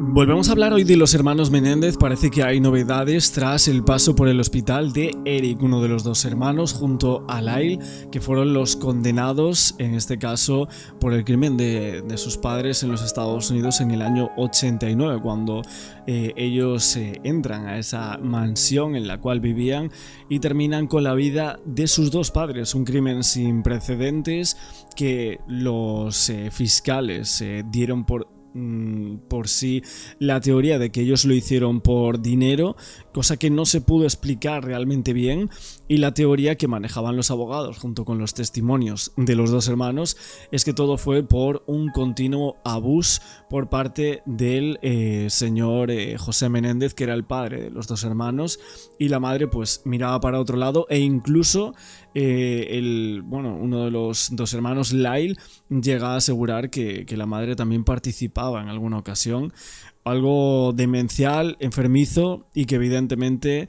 Volvemos a hablar hoy de los hermanos Menéndez. Parece que hay novedades tras el paso por el hospital de Eric, uno de los dos hermanos, junto a Lyle, que fueron los condenados, en este caso, por el crimen de sus padres en los Estados Unidos en el año 89, cuando ellos entran a esa mansión en la cual vivían y terminan con la vida de sus dos padres. Un crimen sin precedentes que los fiscales dieron por sí la teoría de que ellos lo hicieron por dinero, cosa que no se pudo explicar realmente bien, y la teoría que manejaban los abogados junto con los testimonios de los dos hermanos es que todo fue por un continuo abuso por parte del señor José Menéndez, que era el padre de los dos hermanos, y la madre pues miraba para otro lado, e incluso uno de los dos hermanos, Lyle, llega a asegurar que la madre también participaba en alguna ocasión. Algo demencial, enfermizo, y que evidentemente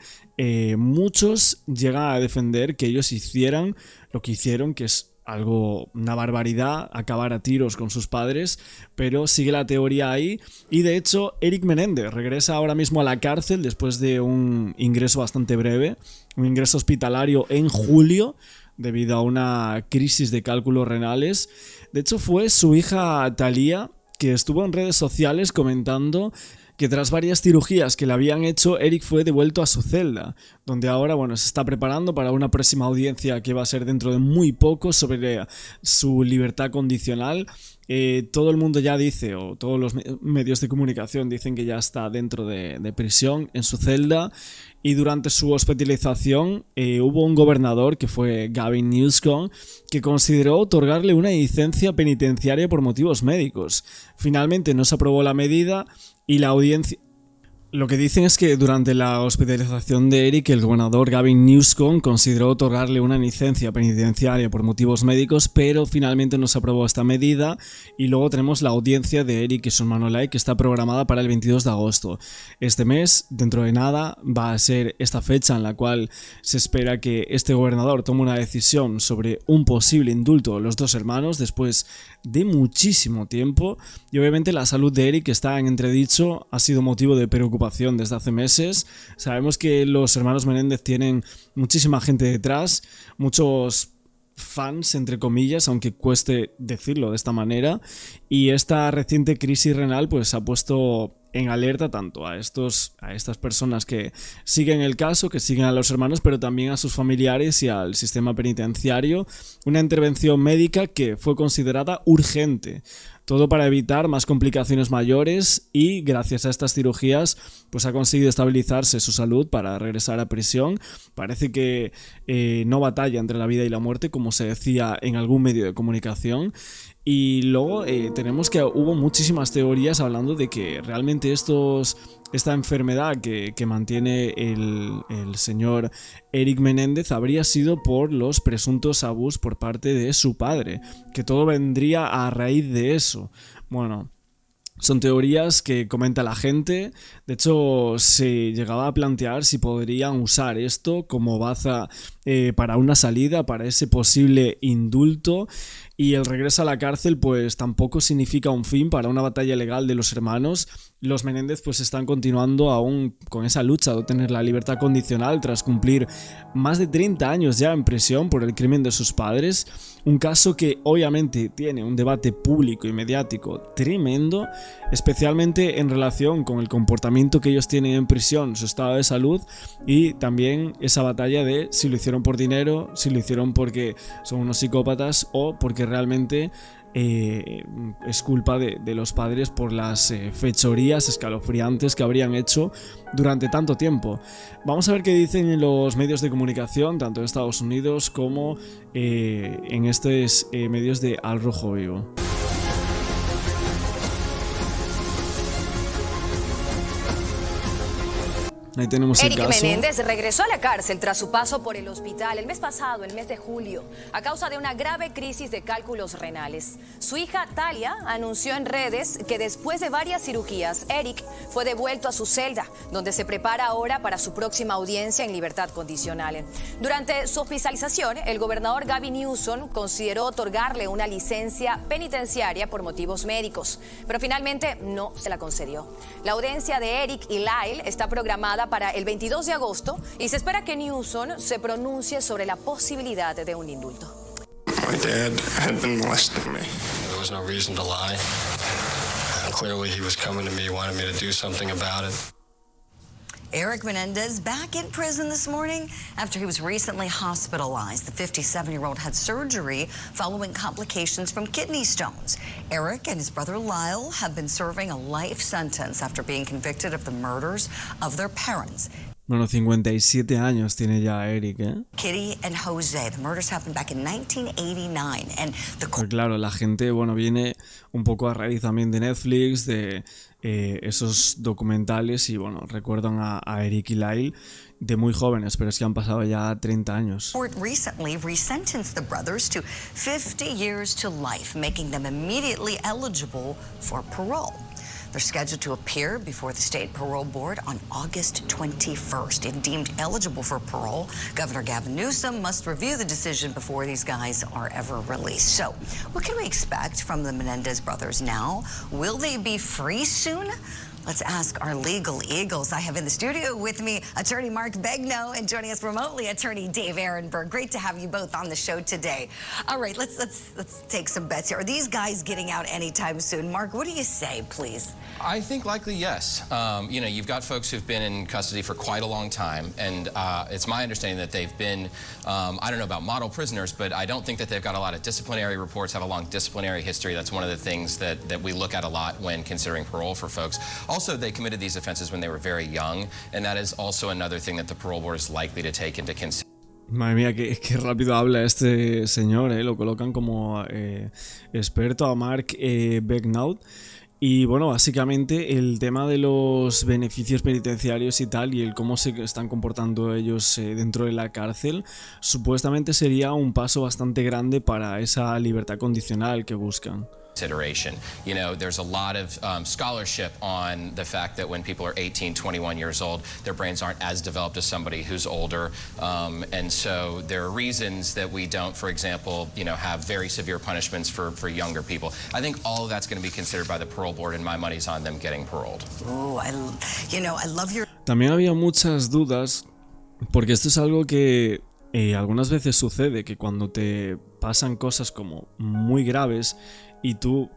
muchos llegan a defender que ellos hicieran lo que hicieron, que es una barbaridad, acabar a tiros con sus padres, pero sigue la teoría ahí. Y de hecho Eric Menéndez regresa ahora mismo a la cárcel después de un ingreso bastante breve, un ingreso hospitalario en julio debido a una crisis de cálculos renales. De hecho fue su hija Thalía que estuvo en redes sociales comentando que tras varias cirugías que le habían hecho, Eric fue devuelto a su celda, donde ahora se está preparando para una próxima audiencia que va a ser dentro de muy poco sobre su libertad condicional. Todo el mundo ya dice, o todos los medios de comunicación dicen que ya está dentro de prisión, en su celda, y durante su hospitalización hubo un gobernador, que fue Gavin Newsom, que consideró otorgarle una licencia penitenciaria por motivos médicos. Finalmente no se aprobó la medida y la audiencia... Lo que dicen es que durante la hospitalización de Eric, el gobernador Gavin Newsom consideró otorgarle una licencia penitenciaria por motivos médicos, pero finalmente no se aprobó esta medida. Y luego tenemos la audiencia de Eric y su hermano Lyle, que está programada para el 22 de agosto. Este mes, dentro de nada, va a ser esta fecha en la cual se espera que este gobernador tome una decisión sobre un posible indulto de los dos hermanos después de muchísimo tiempo. Y obviamente la salud de Eric, que está en entredicho, ha sido motivo de preocupación desde hace meses. Sabemos que los hermanos Menéndez tienen muchísima gente detrás, muchos fans, entre comillas, aunque cueste decirlo de esta manera, y esta reciente crisis renal pues ha puesto en alerta tanto a estas personas que siguen el caso, que siguen a los hermanos, pero también a sus familiares y al sistema penitenciario. Una intervención médica que fue considerada urgente, todo para evitar más complicaciones mayores, y gracias a estas cirugías pues ha conseguido estabilizarse su salud para regresar a prisión. Parece que no batalla entre la vida y la muerte, como se decía en algún medio de comunicación. Y luego tenemos que hubo muchísimas teorías hablando de que realmente esta enfermedad que mantiene el señor Eric Menéndez habría sido por los presuntos abusos por parte de su padre, que todo vendría a raíz de eso. Bueno, son teorías que comenta la gente. De hecho, se llegaba a plantear si podrían usar esto como baza para una salida, para ese posible indulto. Y el regreso a la cárcel pues tampoco significa un fin para una batalla legal de los hermanos. Los Menéndez pues están continuando aún con esa lucha de obtener la libertad condicional tras cumplir más de 30 años ya en prisión por el crimen de sus padres. Un caso que obviamente tiene un debate público y mediático tremendo, especialmente en relación con el comportamiento que ellos tienen en prisión, su estado de salud, y también esa batalla de si lo hicieron por dinero, si lo hicieron porque son unos psicópatas o porque realmente es culpa de los padres por las fechorías escalofriantes que habrían hecho durante tanto tiempo. Vamos a ver qué dicen en los medios de comunicación, tanto de Estados Unidos como en estos medios de Al Rojo Vivo. Ahí tenemos el Eric caso. Menéndez regresó a la cárcel tras su paso por el hospital el mes pasado, el mes de julio, a causa de una grave crisis de cálculos renales. Su hija Talia anunció en redes que después de varias cirugías, Eric fue devuelto a su celda, donde se prepara ahora para su próxima audiencia en libertad condicional. Durante su hospitalización, el gobernador Gavin Newsom consideró otorgarle una licencia penitenciaria por motivos médicos, pero finalmente no se la concedió. La audiencia de Eric y Lyle está programada para el 22 de agosto y se espera que Newsom se pronuncie sobre la posibilidad de un indulto. My dad had been molesting me. There was no reason to lie. Clearly he was coming to me, wanted me to do something about it. Eric Menendez back in prison this morning after he was recently hospitalized. The 57-year-old had surgery following complications from kidney stones. Eric and his brother Lyle have been serving a life sentence after being convicted of the murders of their parents. Bueno, 57 años tiene ya Eric, ¿eh? Kitty and Jose. The murders happened back in 1989. And the Pues claro, la gente, bueno, viene un poco a raíz también de Netflix, de esos documentales y, bueno, recuerdan a Eric y Lyle de muy jóvenes, pero es que han pasado ya 30 años. court recently resentenced the brothers to 50 years to life, making them immediately eligible for parole. They're scheduled to appear before the state parole board on August 21st. If deemed eligible for parole, Governor Gavin Newsom must review the decision before these guys are ever released. So, what can we expect from the Menendez brothers now? Will they be free soon? Let's ask our legal eagles. I have in the studio with me attorney Mark Begno and joining us remotely, attorney Dave Ehrenberg. Great to have you both on the show today. All right, let's take some bets here. Are these guys getting out anytime soon? Mark, what do you say, please? I think likely yes. You know, you've got folks who've been in custody for quite a long time, and it's my understanding that they've been, I don't know about model prisoners, but I don't think that they've got a lot of disciplinary reports, have a long disciplinary history. That's one of the things that we look at a lot when considering parole for folks. Also, they committed these offenses when they were very young, and that is also another thing that the parole board is likely to take into consideration. Madre mía, qué rápido habla este señor, ¿eh? Lo colocan como experto a Mark Begnaud. Y bueno, básicamente el tema de los beneficios penitenciarios y tal, y el cómo se están comportando ellos dentro de la cárcel, supuestamente sería un paso bastante grande para esa libertad condicional que buscan. Consideration. You know, there's a lot of scholarship on the fact that when people are 18, 21 years old, their brains aren't as developed as somebody who's older. And so there are reasons that we don't, for example, you know, have very severe punishments for younger people. I think all of that's going to be considered by the parole board, and my money's on them getting paroled. Oh, I love your... También había muchas dudas, porque esto es algo que algunas veces sucede, que cuando te pasan cosas como muy graves y tú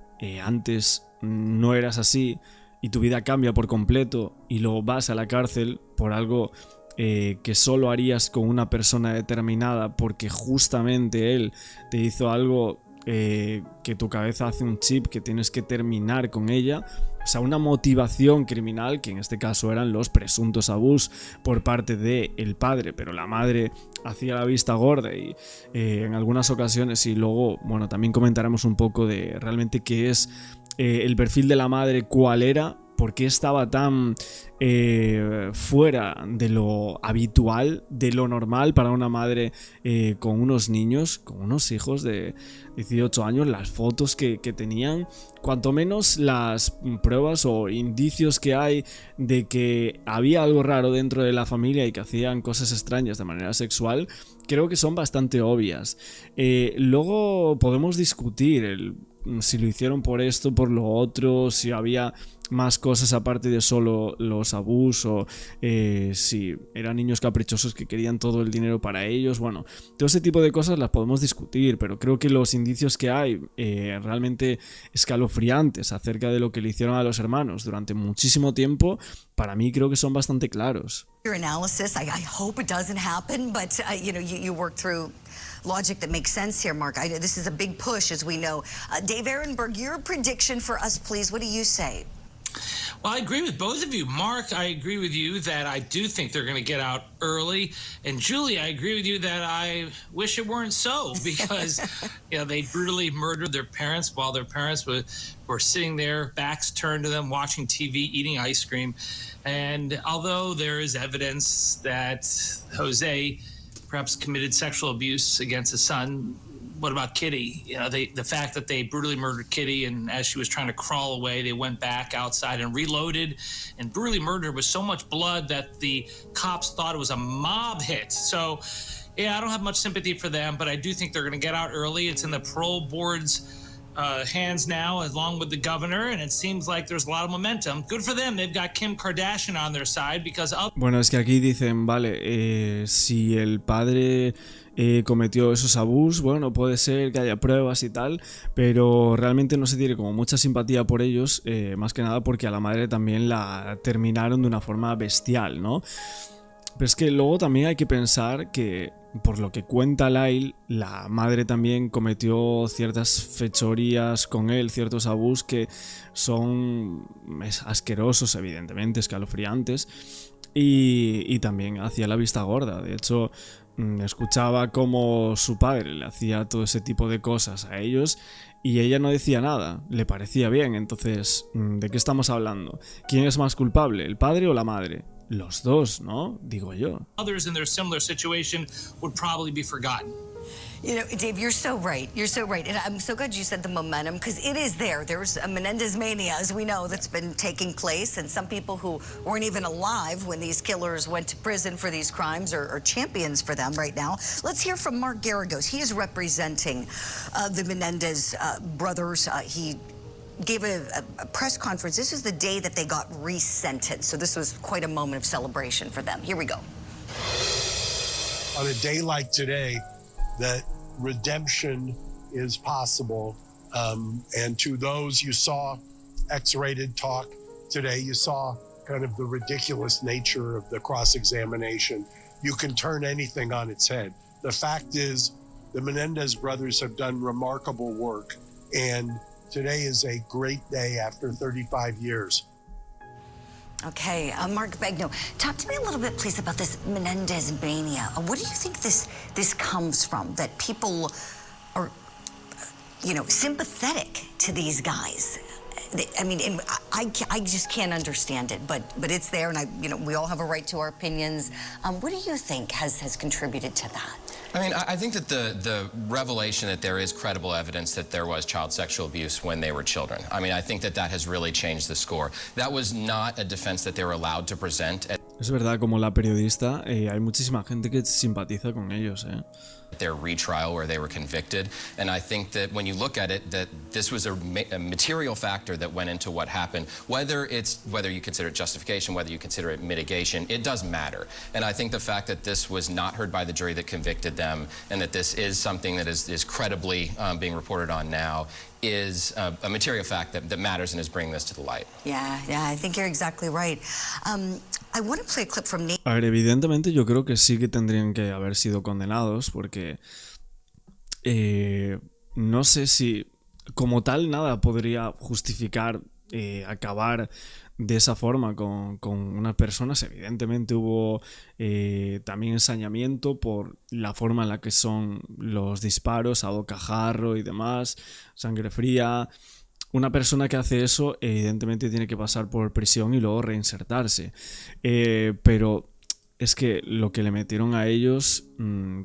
antes no eras así y tu vida cambia por completo y luego vas a la cárcel por algo que solo harías con una persona determinada porque justamente él te hizo algo que tu cabeza hace un chip que tienes que terminar con ella. O sea, una motivación criminal, que en este caso eran los presuntos abusos por parte del padre, pero la madre hacía la vista gorda y en algunas ocasiones, y luego, bueno, también comentaremos un poco de realmente qué es el perfil de la madre, cuál era, por qué estaba tan fuera de lo habitual, de lo normal para una madre con unos niños, con unos hijos de 18 años, las fotos que tenían, cuanto menos las pruebas o indicios que hay de que había algo raro dentro de la familia y que hacían cosas extrañas de manera sexual, creo que son bastante obvias. Luego podemos discutir si lo hicieron por esto, por lo otro, si había más cosas aparte de solo los abusos, si eran niños caprichosos que querían todo el dinero para ellos. Bueno, todo ese tipo de cosas las podemos discutir, pero creo que los indicios que hay realmente escalofriantes acerca de lo que le hicieron a los hermanos durante muchísimo tiempo, para mí creo que son bastante claros. Your analysis, I hope it doesn't happen, but you work through logic that makes sense here, Mark. This is a big push, as we know. Dave Ehrenberg, your prediction for us, please. What do you say? Well, I agree with both of you. Mark, I agree with you that I do think they're going to get out early. And Julie, I agree with you that I wish it weren't so, because they brutally murdered their parents while their parents were sitting there, backs turned to them, watching TV, eating ice cream. And although there is evidence that Jose perhaps committed sexual abuse against his son, what about Kitty? The fact that they brutally murdered Kitty, and as she was trying to crawl away, they went back outside and reloaded and brutally murdered with so much blood that the cops thought it was a mob hit. So, I don't have much sympathy for them, but I do think they're going to get out early. It's in the parole board's hands now, along with the governor, and it seems like there's a lot of momentum. Good for them. They've got Kim Kardashian on their side because Bueno, es que aquí dicen, vale, si el padre cometió esos abusos, bueno, puede ser que haya pruebas y tal, pero realmente no se tiene como mucha simpatía por ellos, más que nada porque a la madre también la terminaron de una forma bestial, ¿no? Pero es que luego también hay que pensar que, por lo que cuenta Lyle, la madre también cometió ciertas fechorías con él, ciertos abusos que son asquerosos, evidentemente, escalofriantes, y también hacía la vista gorda. De hecho, escuchaba cómo su padre le hacía todo ese tipo de cosas a ellos y ella no decía nada, le parecía bien. Entonces, ¿de qué estamos hablando? ¿Quién es más culpable, el padre o la madre? Los dos, ¿no? Digo yo. Others in their similar situation would probably be forgotten. Dave, you're so right. You're so right. And I'm so glad you said the momentum, because it is there. There's a Menendez mania, as we know, that's been taking place. And some people who weren't even alive when these killers went to prison for these crimes are champions for them right now. Let's hear from Mark Garagos. He is representing the Menendez brothers. He gave a press conference. This is the day that they got resentenced. So this was quite a moment of celebration for them. Here we go. On a day like today, that redemption is possible. And to those you saw X-rated talk today, you saw kind of the ridiculous nature of the cross-examination. You can turn anything on its head. The fact is, the Menendez brothers have done remarkable work, and today is a great day after 35 years. Okay, Mark Begno, talk to me a little bit, please, about this Menendez mania. What do you think this comes from, that people are, sympathetic to these guys? I mean, I just can't understand it, but it's there, and we all have a right to our opinions. What do you think has contributed to that? I mean, I think that the revelation that there is credible evidence that there was child sexual abuse when they were children, I mean, I think that has really changed the score. That was not a defense that they were allowed to present. Es verdad, como la periodista, hay muchísima gente que simpatiza con ellos, Their retrial where they were convicted, and I think that when you look at it, that this was a material factor that went into what happened. Whether you consider it justification, whether you consider it mitigation, it does matter. And I think the fact that this was not heard by the jury that convicted them, and that this is something that is credibly being reported on now, is a material fact that matters and is bringing this to the light. Yeah, I think you're exactly right. I want to play a clip from Nate. A ver, evidentemente yo creo que sí que tendrían que haber sido condenados, porque no sé si como tal nada podría justificar acabar de esa forma con unas personas. Evidentemente hubo también ensañamiento por la forma en la que son los disparos a bocajarro y demás, sangre fría. Una persona que hace eso evidentemente tiene que pasar por prisión y luego reinsertarse, pero es que lo que le metieron a ellos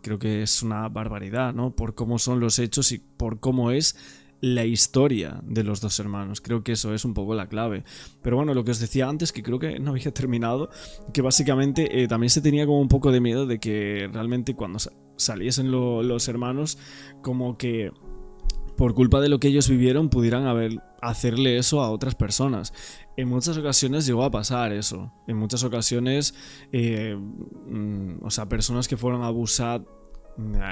creo que es una barbaridad, ¿no? Por cómo son los hechos y por cómo es la historia de los dos hermanos. Creo que eso es un poco la clave. Pero bueno, lo que os decía antes, que creo que no había terminado, que básicamente también se tenía como un poco de miedo de que realmente cuando saliesen los hermanos, como que por culpa de lo que ellos vivieron pudieran hacerle eso a otras personas. En muchas ocasiones llegó a pasar eso. En muchas ocasiones, personas que fueron abusadas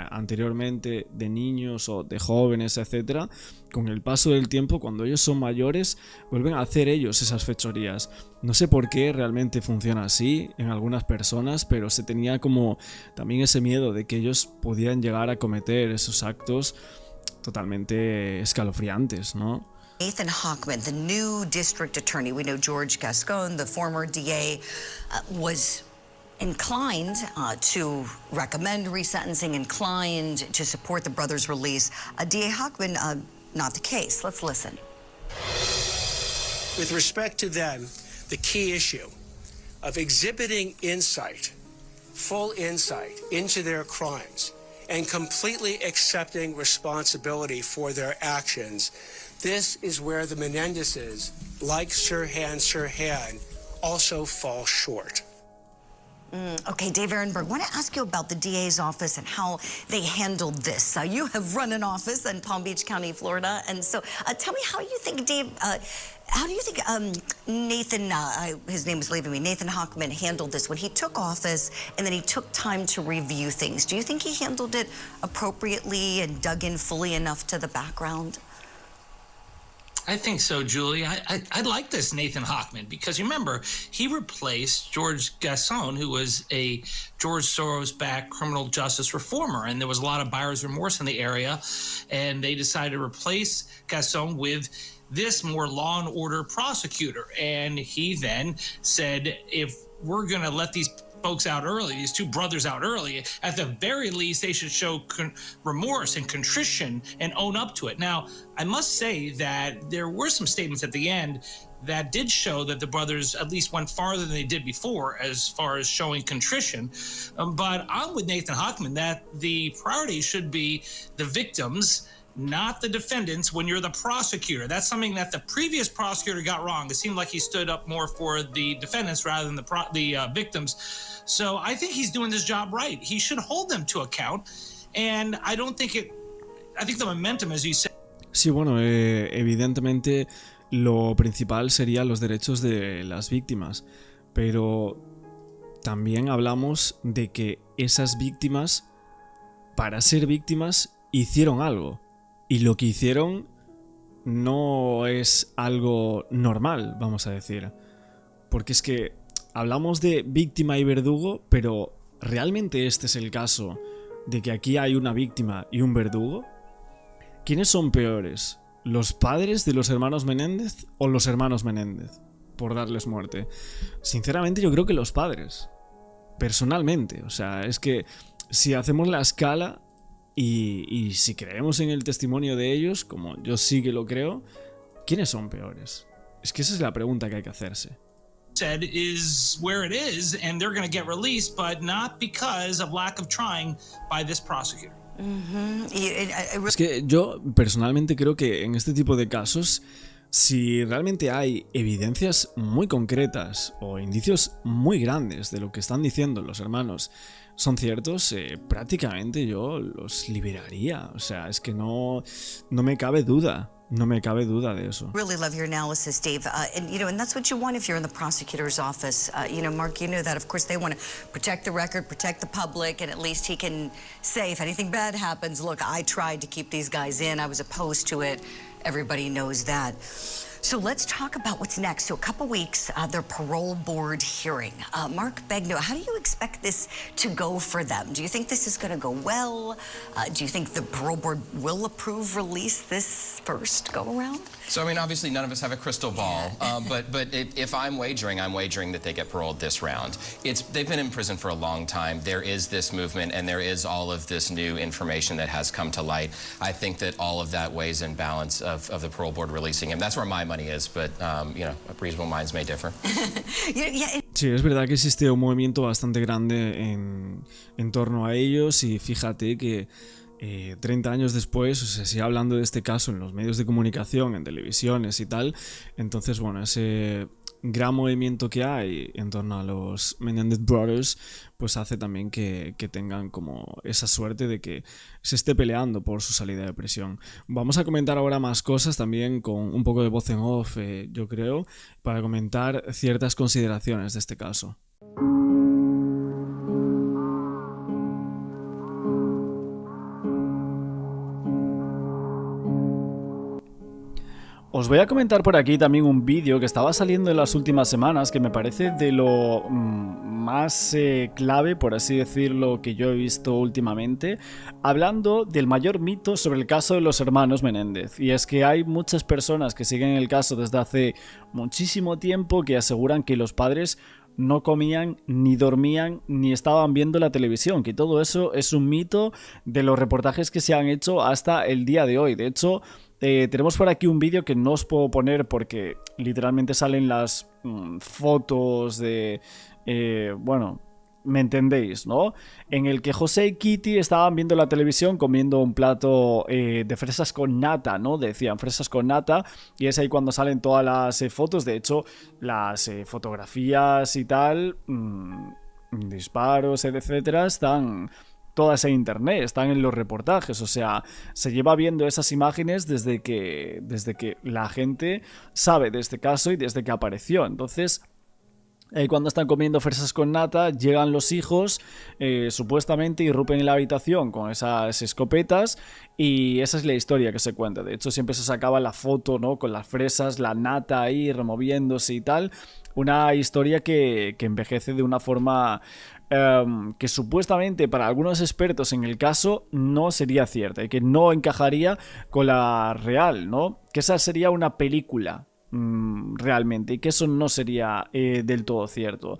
anteriormente de niños o de jóvenes, etcétera, con el paso del tiempo, cuando ellos son mayores, vuelven a hacer ellos esas fechorías. No sé por qué realmente funciona así en algunas personas, pero se tenía como también ese miedo de que ellos pudieran llegar a cometer esos actos totalmente escalofriantes, ¿no? Nathan Hochman, the new district attorney, we know George Gascon, the former DA, was inclined to recommend resentencing, inclined to support the brothers' release. DA Hochman, not the case. Let's listen. With respect to them, the key issue of exhibiting insight, full insight into their crimes, and completely accepting responsibility for their actions, this is where the Menendezes, like Sirhan, also fall short. Okay, Dave Ehrenberg, I want to ask you about the DA's office and how they handled this. You have run an office in Palm Beach County, Florida, and so tell me how you think, Dave, how do you think Nathan, his name is leaving me, Nathan Hochman handled this when he took office and then he took time to review things? Do you think he handled it appropriately and dug in fully enough to the background? I think so, Julie. I like this Nathan Hochman because you remember he replaced George Gascon, who was a George Soros-backed criminal justice reformer, and there was a lot of buyer's remorse in the area, and they decided to replace Gascon with this more law and order prosecutor. And he then said, if we're going to let these folks out early, these two brothers out early, at the very least, they should show remorse and contrition and own up to it. Now, I must say that there were some statements at the end that did show that the brothers at least went farther than they did before as far as showing contrition. But I'm with Nathan Hochman that the priority should be the victims, not the defendants, when you're the prosecutor. That's something that the previous prosecutor got wrong. It seemed like he stood up more for the defendants rather than the victims. So I think he's doing this job right. He should hold them to account. And I think the momentum, as you said. Sí, bueno, evidentemente lo principal serían los derechos de las víctimas. Pero también hablamos de que esas víctimas, para ser víctimas, hicieron algo. Y lo que hicieron no es algo normal, vamos a decir. Porque es que hablamos de víctima y verdugo, pero ¿realmente este es el caso de que aquí hay una víctima y un verdugo? ¿Quiénes son peores? ¿Los padres de los hermanos Menéndez o los hermanos Menéndez? Por darles muerte. Sinceramente yo creo que los padres. Personalmente. O sea, es que si hacemos la escala y si creemos en el testimonio de ellos, como yo sí que lo creo, ¿quiénes son peores? Es que esa es la pregunta que hay que hacerse. Said is where it is, and they're going to get released, but not because of lack of trying by this prosecutor. Es que yo personalmente creo que en este tipo de casos, si realmente hay evidencias muy concretas o indicios muy grandes de lo que están diciendo los hermanos son ciertos, prácticamente yo los liberaría. O sea, es que no me cabe duda. No me cabe duda de eso. Really love your analysis, Dave. And that's what you want if you're in the prosecutor's office. Mark, you know that. Of course, they want to protect the record, protect the public, and at least he can say if anything bad happens, look, I tried to keep these guys in. I was opposed to it. Everybody knows that. So let's talk about what's next. So a couple weeks, their parole board hearing. Mark Begnaud, how do you expect this to go for them? Do you think this is going to go well? Do you think the parole board will approve release this first go around? So, I mean, obviously none of us have a crystal ball, but if I'm wagering that they get paroled this round. They've been in prison for a long time. There is this movement, and there is all of this new information that has come to light. I think that all of that weighs in balance of the parole board releasing him. That's where my money is, but, reasonable minds may differ. Sí, es verdad que existe un movimiento bastante grande en torno a ellos y fíjate que 30 años después se sigue hablando de este caso en los medios de comunicación, en televisiones y tal. Entonces, bueno, ese gran movimiento que hay en torno a los Menendez Brothers pues hace también que tengan como esa suerte de que se esté peleando por su salida de prisión. Vamos a comentar ahora más cosas también con un poco de voz en off, yo creo, para comentar ciertas consideraciones de este caso. Os voy a comentar por aquí también un vídeo que estaba saliendo en las últimas semanas que me parece de lo más clave, por así decirlo, que yo he visto últimamente, hablando del mayor mito sobre el caso de los hermanos Menéndez. Y es que hay muchas personas que siguen el caso desde hace muchísimo tiempo que aseguran que los padres no comían, ni dormían, ni estaban viendo la televisión, que todo eso es un mito de los reportajes que se han hecho hasta el día de hoy. De hecho, tenemos por aquí un vídeo que no os puedo poner porque literalmente salen las fotos de... bueno, me entendéis, ¿no? En el que José y Kitty estaban viendo la televisión comiendo un plato de fresas con nata, ¿no? Decían fresas con nata, y es ahí cuando salen todas las fotos. De hecho, las fotografías y tal, disparos, etcétera, están todas en internet, están en los reportajes. O sea, se lleva viendo esas imágenes desde que la gente sabe de este caso y desde que apareció. Entonces, cuando están comiendo fresas con nata, llegan los hijos, supuestamente irrumpen en la habitación con esas escopetas, y esa es la historia que se cuenta. De hecho, siempre se sacaba la foto, ¿no? Con las fresas, la nata ahí removiéndose y tal. Una historia que envejece de una forma que supuestamente para algunos expertos en el caso no sería cierta y que no encajaría con la real, ¿no? Que esa sería una película realmente, y que eso no sería del todo cierto.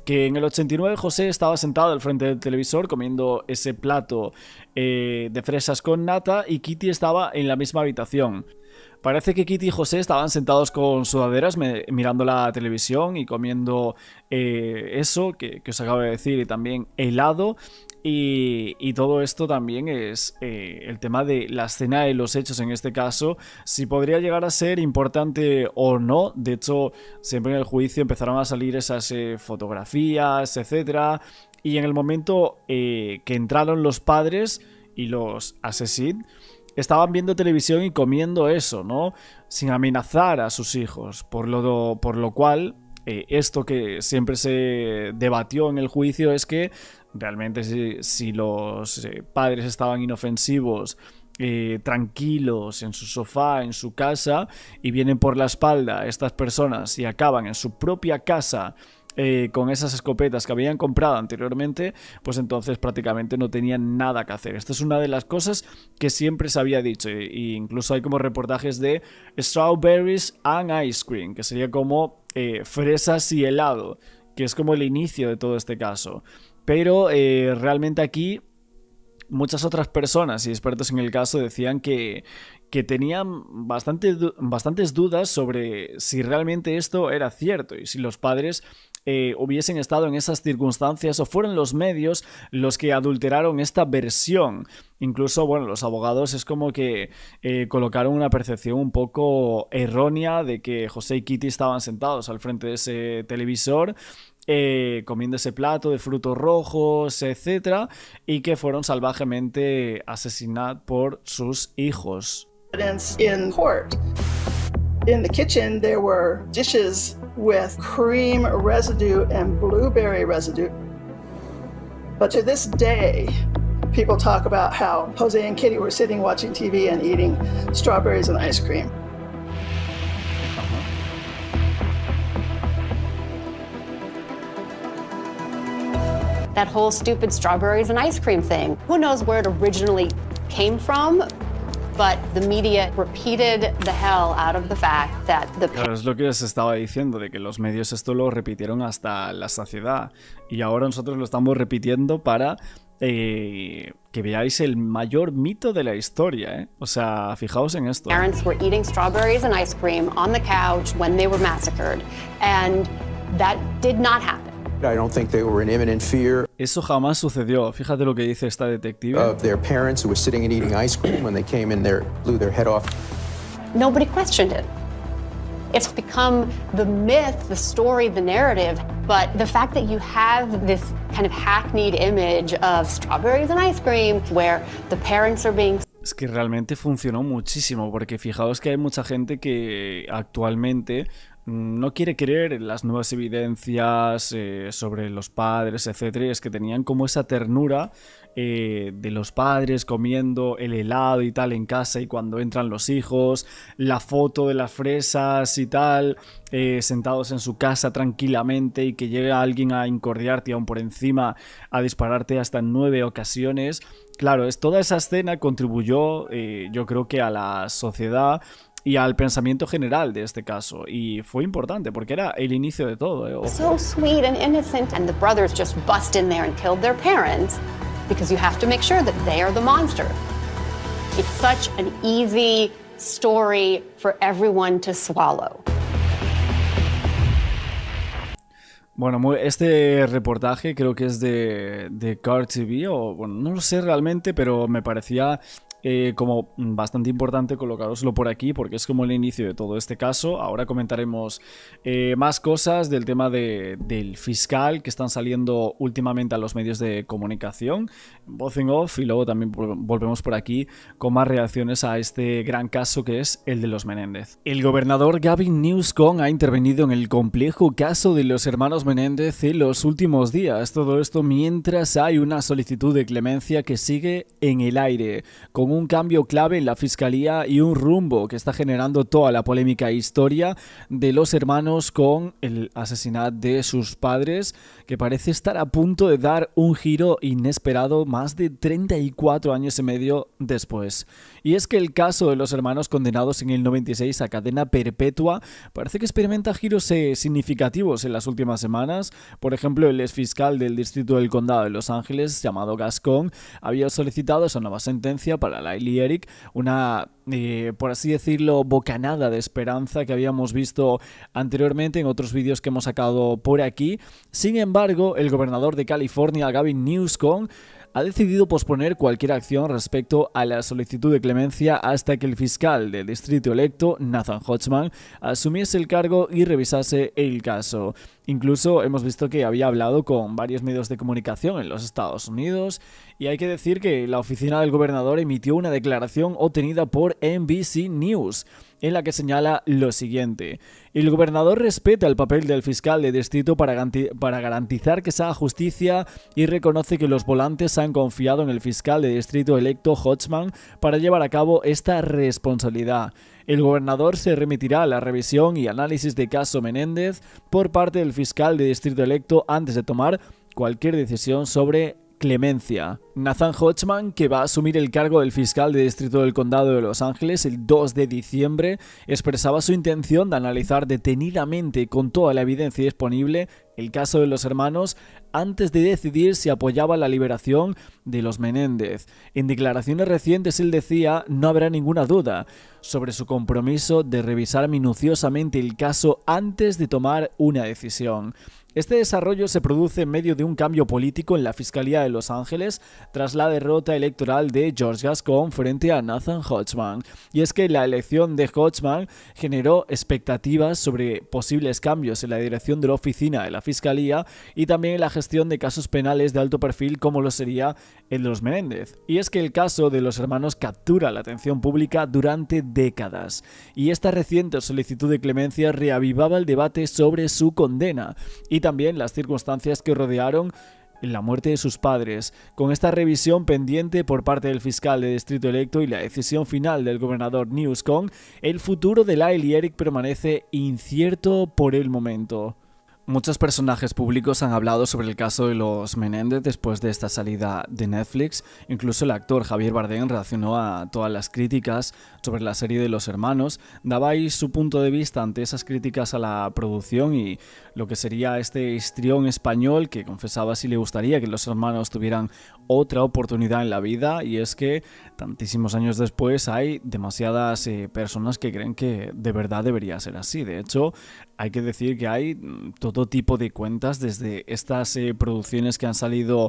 Que en el 89 José estaba sentado al frente del televisor comiendo ese plato de fresas con nata, y Kitty estaba en la misma habitación. Parece que Kitty y José estaban sentados con sudaderas mirando la televisión y comiendo eso que os acabo de decir, y también helado. Y todo esto también es el tema de la escena de los hechos en este caso, si podría llegar a ser importante o no. De hecho, siempre en el juicio empezaron a salir esas fotografías, etcétera, y en el momento que entraron los padres y los asesinos, estaban viendo televisión y comiendo eso, ¿no? Sin amenazar a sus hijos, por lo cual esto que siempre se debatió en el juicio es que realmente si los padres estaban inofensivos, tranquilos en su sofá, en su casa, y vienen por la espalda estas personas y acaban en su propia casa con esas escopetas que habían comprado anteriormente, pues entonces prácticamente no tenían nada que hacer. Esta es una de las cosas que siempre se había dicho, e incluso hay como reportajes de Strawberries and Ice Cream, que sería como fresas y helado, que es como el inicio de todo este caso. Pero realmente aquí muchas otras personas y expertos en el caso decían que tenían bastantes dudas sobre si realmente esto era cierto y si los padres hubiesen estado en esas circunstancias o fueron los medios los que adulteraron esta versión. Incluso, bueno, los abogados es como que colocaron una percepción un poco errónea de que José y Kitty estaban sentados al frente de ese televisor comiendo ese plato de frutos rojos, etcétera, y que fueron salvajemente asesinados por sus hijos. In court. In the kitchen, there were dishes with cream residue and blueberry residue. But to this day, people talk about how Jose and Kitty were sitting watching TV and eating strawberries and ice cream. That whole stupid strawberries and ice cream thing. Who knows where it originally came from? But the media repeated the hell out of the fact that the... Claro, es lo que os estaba diciendo, de que los medios esto lo repitieron hasta la saciedad. Y ahora nosotros lo estamos repitiendo para que veáis el mayor mito de la historia, ¿eh? O sea, fijaos en esto. Parents were eating strawberries and ice cream on the couch when they were massacred. And that did not happen. I don't think they were in imminent fear. Eso jamás sucedió. Fíjate lo que dice esta detective. Of their parents who were sitting and eating ice cream when they came in there, blew their head off. Nobody questioned it. It's become the myth, the story, the narrative. But the fact that you have this kind of hackneyed image of strawberries and ice cream where the parents are being... Es que realmente funcionó muchísimo, porque fijaos que hay mucha gente que actualmente no quiere creer en las nuevas evidencias sobre los padres, etc. Es que tenían como esa ternura de los padres comiendo el helado y tal en casa, y cuando entran los hijos, la foto de las fresas y tal, sentados en su casa tranquilamente, y que llega alguien a incordiarte aún por encima, a dispararte hasta en 9 ocasiones. Claro, toda esa escena contribuyó, yo creo que a la sociedad y al pensamiento general de este caso, y fue importante porque era el inicio de todo. So sweet and innocent, and the brothers just bust in there and killed their parents because you have to make sure that they are the monster. It's such an easy story for everyone to swallow. Bueno, este reportaje creo que es de Car TV, o bueno, no lo sé realmente, pero me parecía como bastante importante colocároslo por aquí, porque es como el inicio de todo este caso. Ahora comentaremos más cosas del tema del fiscal que están saliendo últimamente a los medios de comunicación, voz en off, y luego también volvemos por aquí con más reacciones a este gran caso que es el de los Menéndez. El gobernador Gavin Newsom ha intervenido en el complejo caso de los hermanos Menéndez en los últimos días. Todo esto mientras hay una solicitud de clemencia que sigue en el aire, con un cambio clave en la fiscalía y un rumbo que está generando toda la polémica historia de los hermanos con el asesinato de sus padres, que parece estar a punto de dar un giro inesperado más de 34 años y medio después. Y es que el caso de los hermanos condenados en el 96 a cadena perpetua parece que experimenta giros significativos en las últimas semanas. Por ejemplo, el exfiscal del distrito del condado de Los Ángeles, llamado Gascón, había solicitado esa nueva sentencia para Lyle Eric, una, por así decirlo, bocanada de esperanza que habíamos visto anteriormente en otros vídeos que hemos sacado por aquí. Sin embargo, el gobernador de California, Gavin Newsom, ha decidido posponer cualquier acción respecto a la solicitud de clemencia hasta que el fiscal del distrito electo, Nathan Hodgman, asumiese el cargo y revisase el caso. Incluso hemos visto que había hablado con varios medios de comunicación en los Estados Unidos, y hay que decir que la oficina del gobernador emitió una declaración obtenida por NBC News, en la que señala lo siguiente: el gobernador respeta el papel del fiscal de distrito para garantizar que se haga justicia, y reconoce que los volantes han confiado en el fiscal de distrito electo Hodgman para llevar a cabo esta responsabilidad. El gobernador se remitirá a la revisión y análisis de caso Menéndez por parte del fiscal de distrito electo antes de tomar cualquier decisión sobre clemencia. Nathan Hodgman, que va a asumir el cargo del fiscal de distrito del condado de Los Ángeles el 2 de diciembre, expresaba su intención de analizar detenidamente, con toda la evidencia disponible, el caso de los hermanos antes de decidir si apoyaba la liberación de los Menéndez. En declaraciones recientes él decía: no habrá ninguna duda sobre su compromiso de revisar minuciosamente el caso antes de tomar una decisión. Este desarrollo se produce en medio de un cambio político en la Fiscalía de Los Ángeles tras la derrota electoral de George Gascón frente a Nathan Hodgman. Y es que la elección de Hodgman generó expectativas sobre posibles cambios en la dirección de la oficina de la Fiscalía y también en la gestión de casos penales de alto perfil, como lo sería el de los Menéndez. Y es que el caso de los hermanos captura la atención pública durante décadas, y esta reciente solicitud de clemencia reavivaba el debate sobre su condena y también las circunstancias que rodearon la muerte de sus padres. Con esta revisión pendiente por parte del fiscal de distrito electo y la decisión final del gobernador Newsom, el futuro de Lyle y Eric permanece incierto por el momento. Muchos personajes públicos han hablado sobre el caso de los Menéndez después de esta salida de Netflix. Incluso el actor Javier Bardem reaccionó a todas las críticas sobre la serie de los hermanos. Daba ahí su punto de vista ante esas críticas a la producción y lo que sería este histrión español, que confesaba si le gustaría que los hermanos tuvieran otra oportunidad en la vida. Y es que tantísimos años después hay demasiadas personas que creen que de verdad debería ser así. De hecho, hay que decir que hay todo tipo de cuentas, desde estas producciones que han salido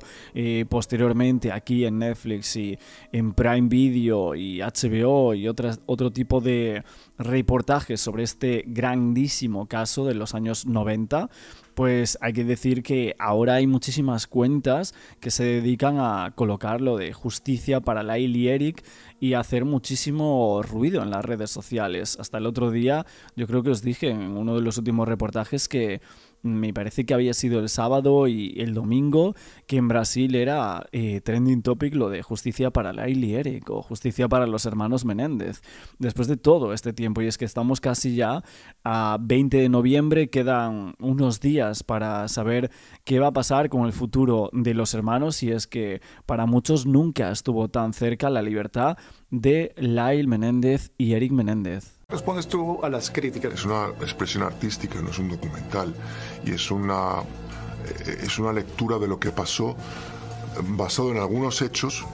posteriormente aquí en Netflix y en Prime Video y HBO y otro tipo de reportajes sobre este grandísimo caso de los años 90. pues hay que decir que ahora hay muchísimas cuentas que se dedican a colocar lo de justicia para Lyle y Eric y hacer muchísimo ruido en las redes sociales. Hasta el otro día yo creo que os dije en uno de los últimos reportajes que me parece que había sido el sábado y el domingo que en Brasil era trending topic lo de justicia para Lyle y Eric o justicia para los hermanos Menéndez. Después de todo este tiempo, y es que estamos casi ya a 20 de noviembre, quedan unos días para saber qué va a pasar con el futuro de los hermanos, y es que para muchos nunca estuvo tan cerca la libertad de Lyle Menéndez y Eric Menéndez. ¿Respondes tú a las críticas? Es una expresión artística, no es un documental, y es una lectura de lo que pasó basado en algunos hechos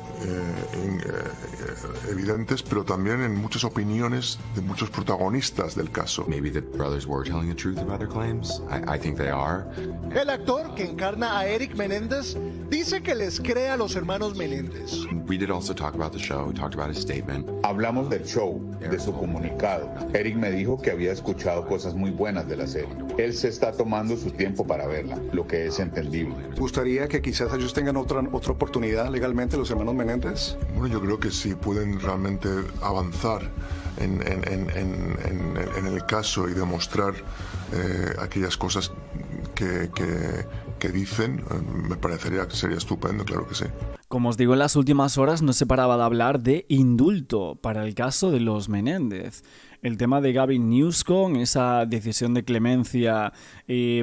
evidentes, pero también en muchas opiniones de muchos protagonistas del caso. Maybe the brothers were telling the truth about their claims. I think they are. El actor que encarna a Eric Menéndez dice que les cree a los hermanos Menéndez. We did also talk about the show. We talked about his statement. Hablamos del show, de su comunicado. Eric me dijo que había escuchado cosas muy buenas de la serie. Él se está tomando su tiempo para verla, lo que es entendible. ¿Gustaría que quizás ellos tengan otra oportunidad legalmente, los hermanos Menéndez? Bueno, yo creo que sí pueden realmente avanzar en el caso y demostrar aquellas cosas que dicen, me parecería que sería estupendo, claro que sí. Como os digo, en las últimas horas no se paraba de hablar de indulto para el caso de los Menéndez. El tema de Gavin Newsom, esa decisión de clemencia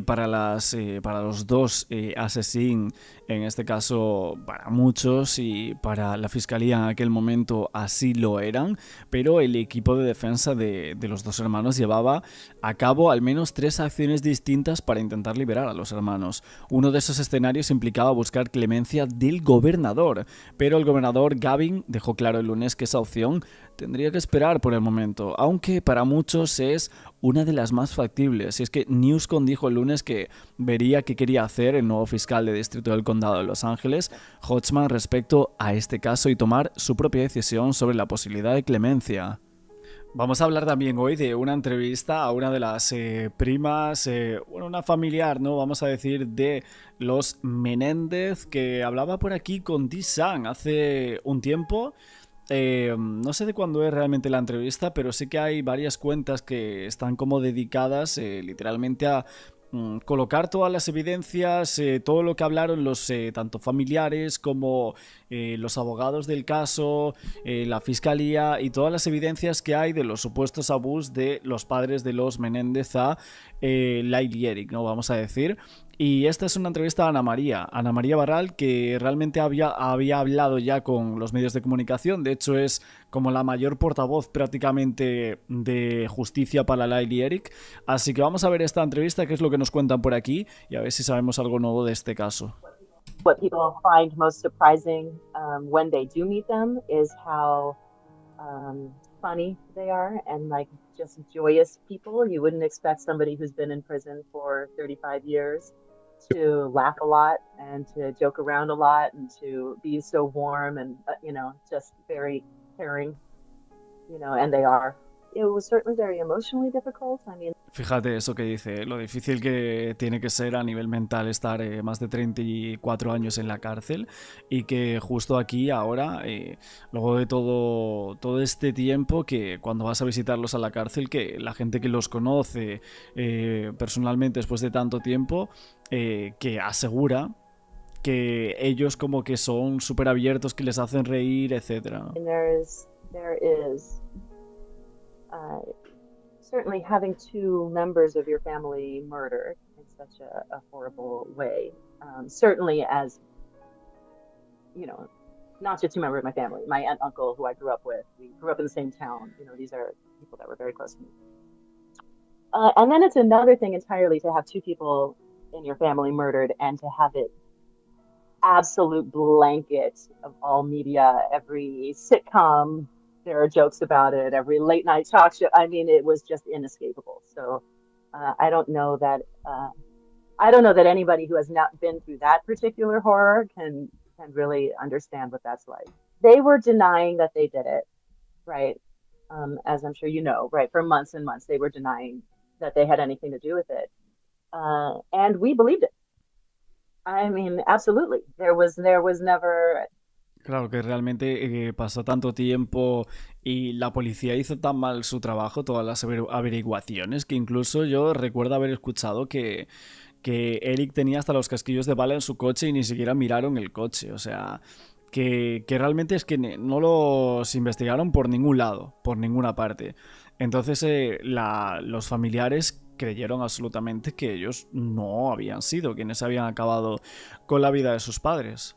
para los dos asesinos, en este caso para muchos y para la fiscalía en aquel momento así lo eran, pero el equipo de defensa de los dos hermanos llevaba a cabo al menos 3 acciones distintas para intentar liberar a los hermanos. Uno de esos escenarios implicaba buscar clemencia del gobernador, pero el gobernador Gavin dejó claro el lunes que esa opción tendría que esperar por el momento, aunque para muchos es una de las más factibles. Y es que Newsom dijo el lunes que vería qué quería hacer el nuevo fiscal de distrito del condado de Los Ángeles, Hodgman, respecto a este caso y tomar su propia decisión sobre la posibilidad de clemencia. Vamos a hablar también hoy de una entrevista a una de las primas, una familiar, ¿no? Vamos a decir, de los Menéndez, que hablaba por aquí con D-Sun hace un tiempo. No sé de cuándo es realmente la entrevista, pero sé que hay varias cuentas que están como dedicadas literalmente a colocar todas las evidencias, todo lo que hablaron los tanto familiares como los abogados del caso, la fiscalía y todas las evidencias que hay de los supuestos abusos de los padres de los Menéndez a Lyle y Eric, ¿no? Vamos a decir. Y esta es una entrevista a Ana María Barral, que realmente había hablado ya con los medios de comunicación. De hecho, es como la mayor portavoz prácticamente de justicia para Lyle y Eric. Así que vamos a ver esta entrevista, qué es lo que nos cuentan por aquí, y a ver si sabemos algo nuevo de este caso. What people find most surprising when they do meet them is how funny they are and like just joyous people. You wouldn't expect somebody who's been in prison for 35 years to laugh a lot and to joke around a lot and to be so warm and just very caring, and they are. It was certainly very emotionally difficult. I mean, fíjate eso que dice, lo difícil que tiene que ser a nivel mental estar más de 34 años en la cárcel, y que justo aquí ahora, luego de todo este tiempo, que cuando vas a visitarlos a la cárcel, que la gente que los conoce personalmente después de tanto tiempo, que asegura que ellos como que son súper abiertos, que les hacen reír, etc. There is certainly having 2 members of your family murdered in such a horrible way. Certainly as, not just 2 members of my family, my aunt and uncle who I grew up with, we grew up in the same town. These are people that were very close to me. And then it's another thing entirely to have 2 people in your family murdered and to have it absolute blanket of all media, every sitcom, there are jokes about it, every late night talk show. I mean, it was just inescapable. So I don't know that anybody who has not been through that particular horror can really understand what that's like. They were denying that they did it, right? As I'm sure you know, right? For months and months, they were denying that they had anything to do with it. And we believed it. I mean, absolutely. There was never. Claro que realmente pasó tanto tiempo y la policía hizo tan mal su trabajo, todas las averiguaciones, que incluso yo recuerdo haber escuchado que Eric tenía hasta los casquillos de bala en su coche y ni siquiera miraron el coche. O sea, que realmente es que no los investigaron por ningún lado, por ninguna parte. Entonces los familiares creyeron absolutamente que ellos no habían sido quienes habían acabado con la vida de sus padres.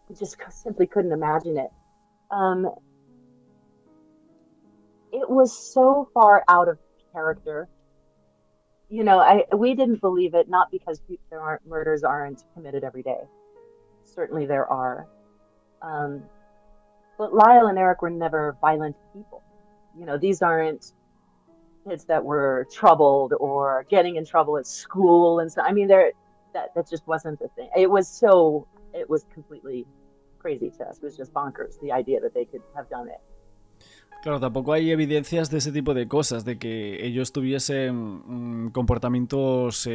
Just simply couldn't imagine it. It was so far out of character. You know, we didn't believe it, not because murders aren't committed every day. Certainly there are. But Lyle and Eric were never violent people. You know, these aren't kids that were troubled or getting in trouble at school and so. I mean, that just wasn't the thing. It was completely crazy to us. It was just bonkers, the idea that they could have done it. Claro, tampoco hay evidencias de ese tipo de cosas, de que ellos tuviesen comportamientos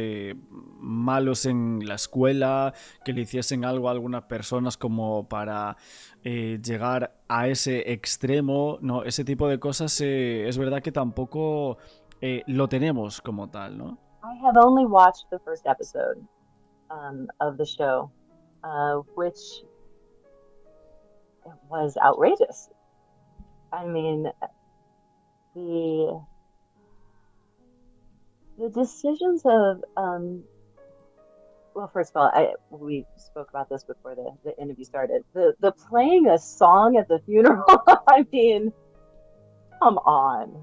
malos en la escuela, que le hiciesen algo a algunas personas como para llegar a ese extremo. No, ese tipo de cosas es verdad que tampoco lo tenemos como tal, ¿no? I have only watched the first episode of the show, which was outrageous. I mean, the decisions of well, first of all, we spoke about this before the interview started. The playing a song at the funeral. I mean, come on.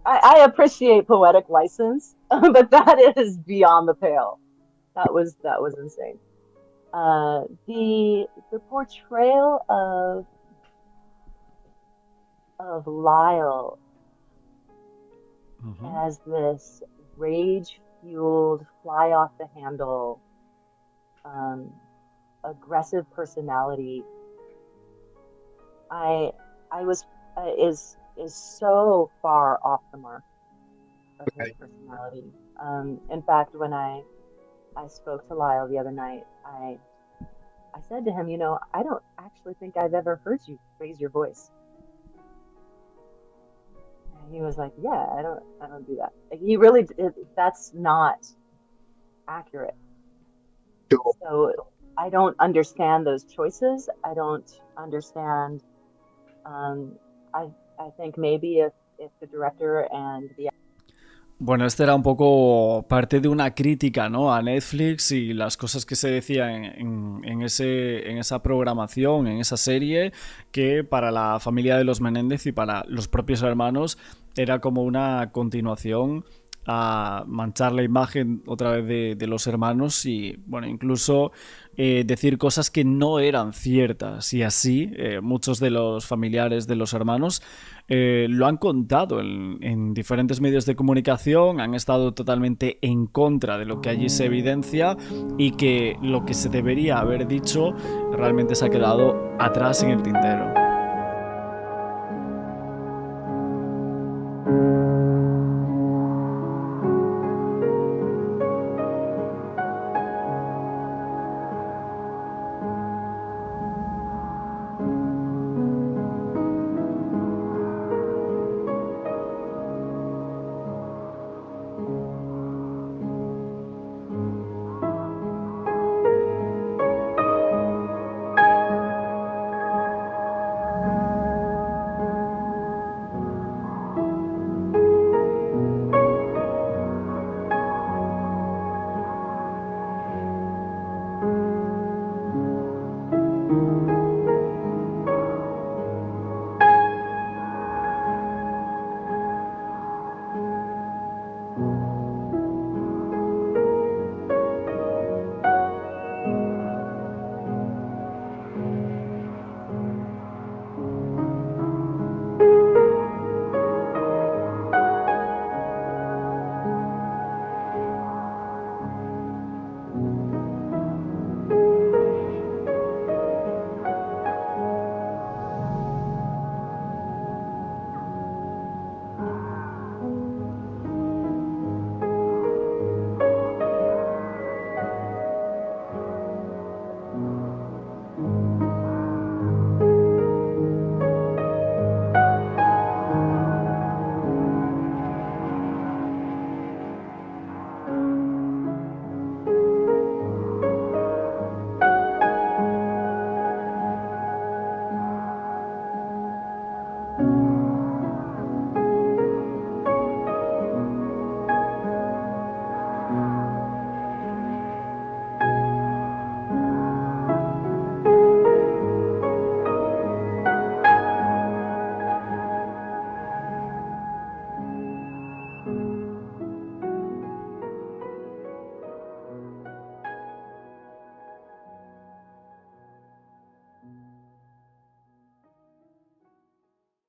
I appreciate poetic license, but that is beyond the pale. That was insane. The portrayal of Lyle as this rage-fueled, fly-off-the-handle, aggressive personality, is so far off the mark of his personality. In fact, when I spoke to Lyle the other night, I said to him, you know, I don't actually think I've ever heard you raise your voice. And he was like, yeah, I don't do that. He really, that's not accurate. So I don't understand those choices. I don't understand. I think maybe if the director and the... Bueno, este era un poco parte de una crítica, ¿no?, a Netflix y las cosas que se decían en esa programación, en esa serie, que para la familia de los Menéndez y para los propios hermanos era como una continuación a manchar la imagen otra vez de los hermanos y, bueno, incluso decir cosas que no eran ciertas. Y así muchos de los familiares de los hermanos lo han contado en diferentes medios de comunicación, han estado totalmente en contra de lo que allí se evidencia y que lo que se debería haber dicho realmente se ha quedado atrás en el tintero.